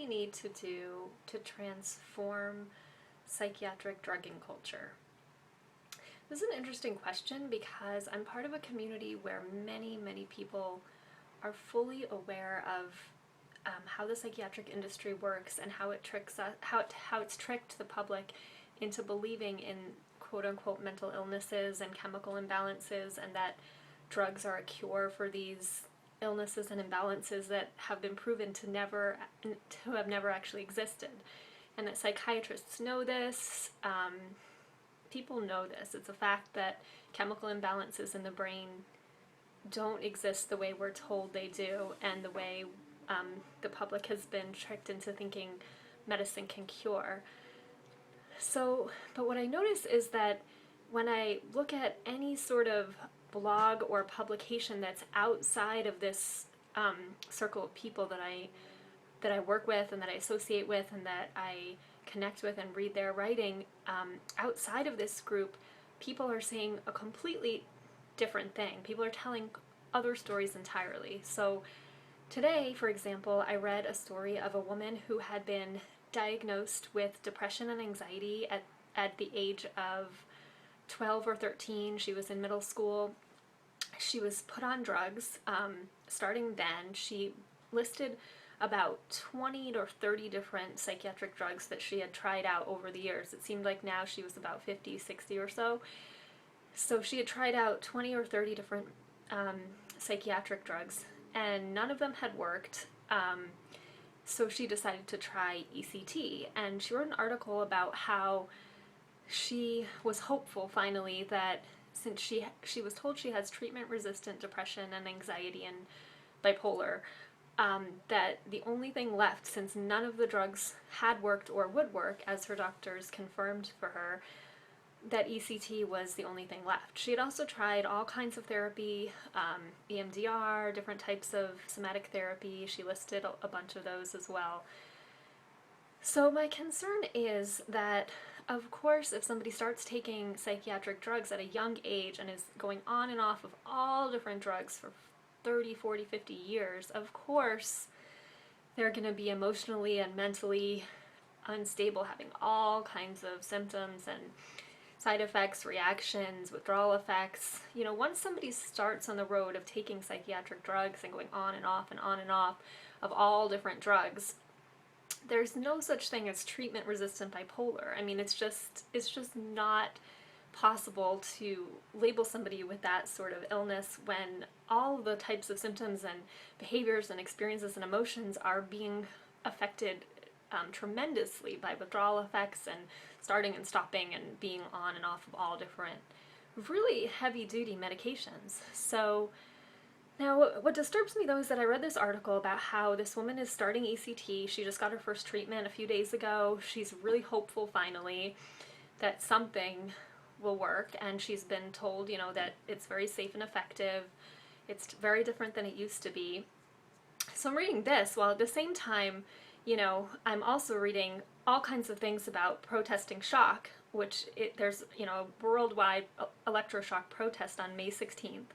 we need to do to transform psychiatric drugging culture? This is an interesting question because I'm part of a community where many, many people are fully aware of how the psychiatric industry works and how it tricks us, how it's tricked the public into believing in quote-unquote mental illnesses and chemical imbalances, and that drugs are a cure for these illnesses and imbalances that have been proven to have never actually existed, and that psychiatrists know this. People know this. It's a fact that chemical imbalances in the brain don't exist the way we're told they do, and the way the public has been tricked into thinking medicine can cure. So, but what I notice is that when I look at any sort of blog or publication that's outside of this circle of people that I work with and that I associate with and that I connect with and read their writing, outside of this group, people are saying a completely different thing. People are telling other stories entirely. So today, for example, I read a story of a woman who had been diagnosed with depression and anxiety at the age of 12 or 13. She was in middle school. She was put on drugs. Starting then, she listed about 20 or 30 different psychiatric drugs that she had tried out over the years. It seemed like now she was about 50, 60 or so. So she had tried out 20 or 30 different psychiatric drugs, and none of them had worked. So she decided to try ECT, and she wrote an article about how she was hopeful finally that since she was told she has treatment-resistant depression and anxiety and bipolar, that the only thing left, since none of the drugs had worked or would work, as her doctors confirmed for her, that ECT was the only thing left. She had also tried all kinds of therapy, EMDR, different types of somatic therapy. She listed a bunch of those as well. So my concern is that, of course, if somebody starts taking psychiatric drugs at a young age and is going on and off of all different drugs for 30, 40, 50 years, of course they're going to be emotionally and mentally unstable, having all kinds of symptoms and side effects, reactions, withdrawal effects. You know, once somebody starts on the road of taking psychiatric drugs and going on and off and on and off of all different drugs, there's no such thing as treatment-resistant bipolar. I mean, it's just not possible to label somebody with that sort of illness when all the types of symptoms and behaviors and experiences and emotions are being affected tremendously by withdrawal effects and starting and stopping and being on and off of all different really heavy-duty medications. So now what disturbs me though is that I read this article about how this woman is starting ECT. She just got her first treatment a few days ago. She's really hopeful finally that something will work, and she's been told, you know, that it's very safe and effective. It's very different than it used to be. So I'm reading this while at the same time, you know, I'm also reading all kinds of things about protesting shock, which there's, you know, a worldwide electroshock protest on May 16th.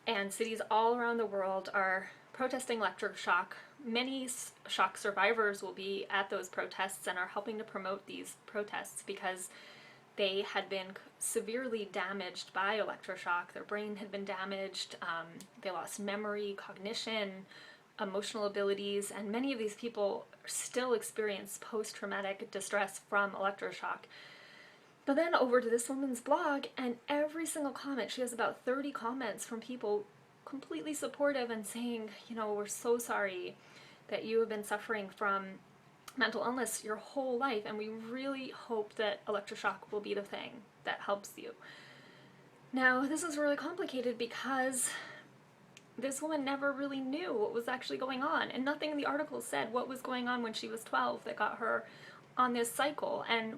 And cities all around the world are protesting electroshock. Many shock survivors will be at those protests and are helping to promote these protests because they had been severely damaged by electroshock. Their brain had been damaged. They lost memory, cognition, emotional abilities, and many of these people still experience post-traumatic distress from electroshock. But then over to this woman's blog, and every single comment, she has about 30 comments from people completely supportive and saying, you know, we're so sorry that you have been suffering from mental illness your whole life, and we really hope that electroshock will be the thing that helps you. Now, this is really complicated because this woman never really knew what was actually going on, and nothing in the article said what was going on when she was 12 that got her on this cycle, and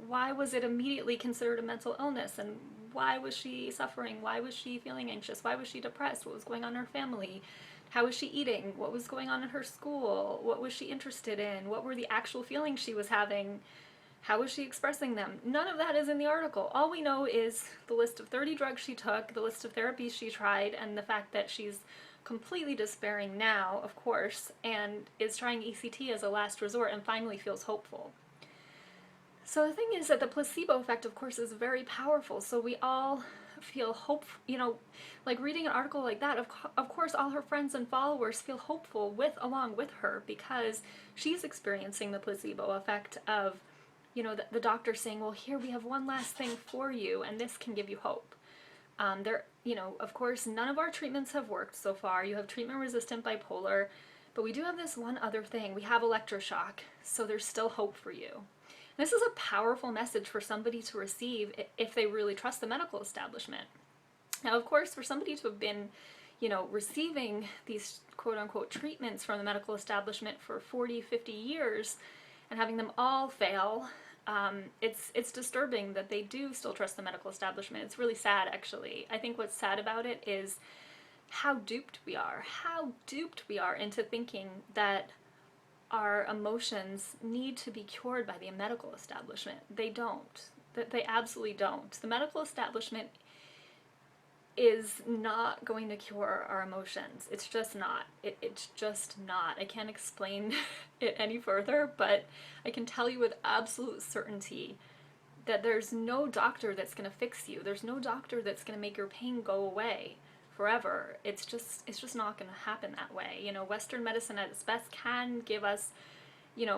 why was it immediately considered a mental illness, and why was she suffering, why was she feeling anxious, why was she depressed, what was going on in her family, how was she eating, what was going on in her school, what was she interested in, what were the actual feelings she was having, how was she expressing them. None of that is in the article. All we know is the list of 30 drugs she took, the list of therapies she tried, and the fact that she's completely despairing now, of course, and is trying ECT as a last resort and finally feels hopeful. So the thing is that the placebo effect, of course, is very powerful. So we all feel hope, like reading an article like that, of course all her friends and followers feel hopeful along with her, because she's experiencing the placebo effect of, the doctor saying, well, here we have one last thing for you, and this can give you hope. Of course, none of our treatments have worked so far. You have treatment-resistant bipolar, but we do have this one other thing. We have electroshock, so there's still hope for you. This is a powerful message for somebody to receive if they really trust the medical establishment. Now, of course, for somebody to have been, receiving these quote-unquote treatments from the medical establishment for 40, 50 years and having them all fail, it's disturbing that they do still trust the medical establishment. It's really sad, actually. I think what's sad about it is how duped we are into thinking that our emotions need to be cured by the medical establishment. They don't. They absolutely don't. The medical establishment is not going to cure our emotions. It's just not. It's just not. I can't explain it any further, but I can tell you with absolute certainty that there's no doctor that's going to fix you. There's no doctor that's going to make your pain go away forever. It's just not going to happen that way. Western medicine at its best can give us,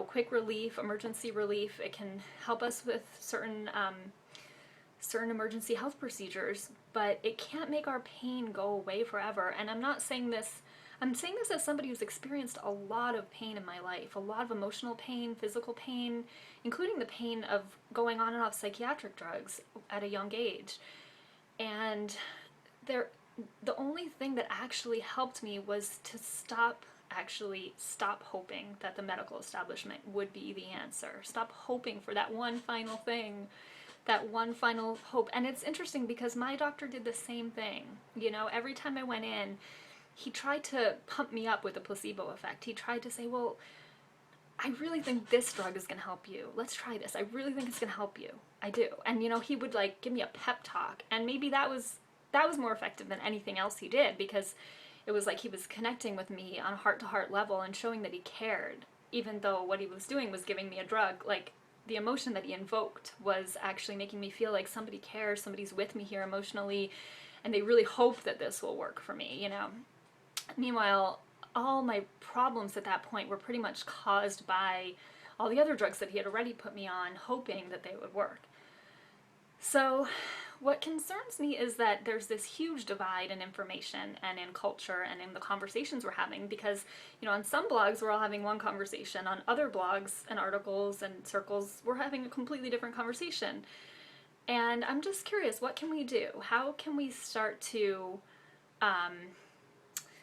quick relief, emergency relief. It can help us with certain emergency health procedures, but it can't make our pain go away forever. And I'm saying this as somebody who's experienced a lot of pain in my life, a lot of emotional pain, physical pain, including the pain of going on and off psychiatric drugs at a young age. And the only thing that actually helped me was to stop hoping that the medical establishment would be the answer. Stop hoping for that one final thing, that one final hope. And it's interesting because my doctor did the same thing. Every time I went in, he tried to pump me up with the placebo effect. He tried to say, well, I really think this drug is going to help you. Let's try this. I really think it's going to help you. I do. And, he would give me a pep talk. And maybe that was more effective than anything else he did, because it was like he was connecting with me on a heart-to-heart level and showing that he cared, even though what he was doing was giving me a drug. The emotion that he invoked was actually making me feel like somebody cares, somebody's with me here emotionally, and they really hope that this will work for me, Meanwhile, all my problems at that point were pretty much caused by all the other drugs that he had already put me on, hoping that they would work. So what concerns me is that there's this huge divide in information and in culture and in the conversations we're having, because, on some blogs we're all having one conversation, on other blogs and articles and circles we're having a completely different conversation. And I'm just curious, what can we do? How can we start to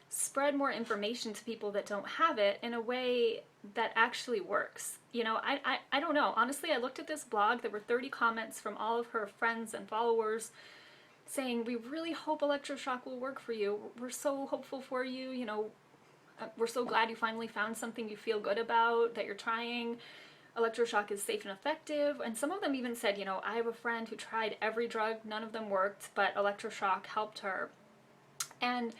spread more information to people that don't have it in a way that actually works? I don't know. Honestly, I looked at this blog. There were 30 comments from all of her friends and followers saying, we really hope Electroshock will work for you. We're so hopeful for you. We're so glad you finally found something you feel good about, that you're trying. Electroshock is safe and effective. And some of them even said, I have a friend who tried every drug. None of them worked, but Electroshock helped her. And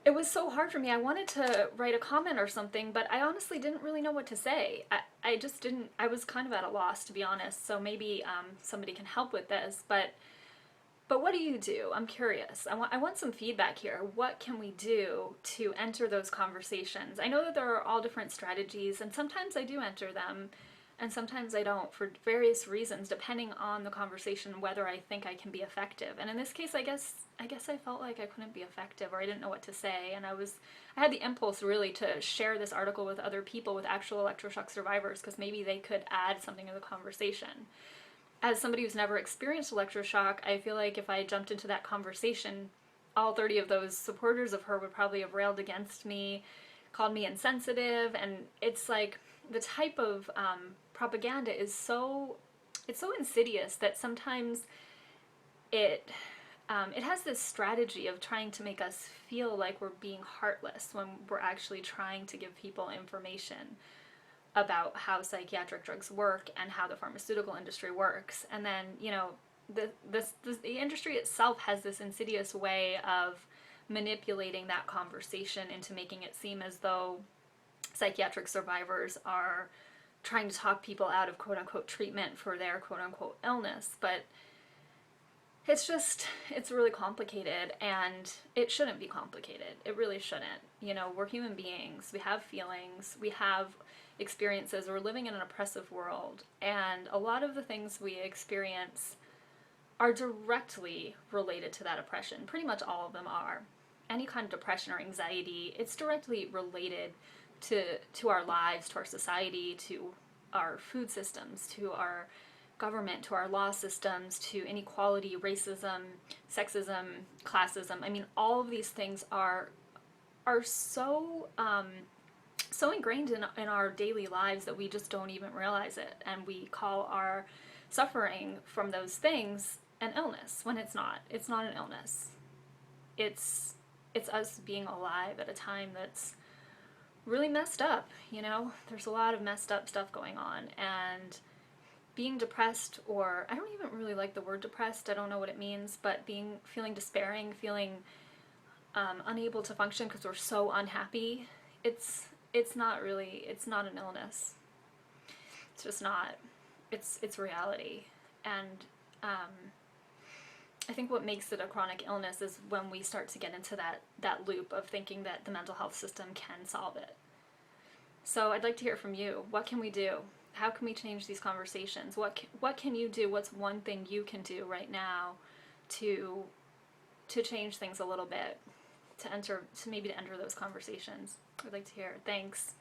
it was so hard for me. I wanted to write a comment or something, but I honestly didn't really know what to say. I just didn't. I was kind of at a loss, to be honest. So maybe somebody can help with this. But what do you do? I'm curious. I want some feedback here. What can we do to enter those conversations? I know that there are all different strategies, and sometimes I do enter them, and sometimes I don't, for various reasons, depending on the conversation, whether I think I can be effective. And in this case, I guess I felt like I couldn't be effective, or I didn't know what to say, and I had the impulse really to share this article with other people, with actual electroshock survivors, because maybe they could add something to the conversation. As somebody who's never experienced electroshock, I feel like if I jumped into that conversation, all 30 of those supporters of her would probably have railed against me, called me insensitive, and it's like the type of propaganda is it's so insidious that sometimes it has this strategy of trying to make us feel like we're being heartless when we're actually trying to give people information about how psychiatric drugs work and how the pharmaceutical industry works. And then, the industry itself has this insidious way of manipulating that conversation into making it seem as though psychiatric survivors are trying to talk people out of quote-unquote treatment for their quote-unquote illness. But it's really complicated, and it shouldn't be complicated. It really shouldn't. You know, we're human beings. We have feelings. We have experiences. We're living in an oppressive world, and a lot of the things we experience are directly related to that oppression. Pretty much all of them are. Any kind of depression or anxiety, it's directly related to our lives, to our society, to our food systems, to our government, to our law systems, to inequality, racism, sexism, classism. I mean, all of these things are so so ingrained in our daily lives that we just don't even realize it, and we call our suffering from those things an illness when it's not. It's not an illness. It's us being alive at a time that's really messed up, you know? There's a lot of messed up stuff going on, and being depressed, or I don't even really like the word depressed, I don't know what it means, but feeling despairing, feeling unable to function because we're so unhappy, it's not an illness. It's just not. It's reality. And I think what makes it a chronic illness is when we start to get into that loop of thinking that the mental health system can solve it. So I'd like to hear from you. What can we do? How can we change these conversations? What can you do? What's one thing you can do right now to change things a little bit, to enter those conversations? I'd like to hear. Thanks.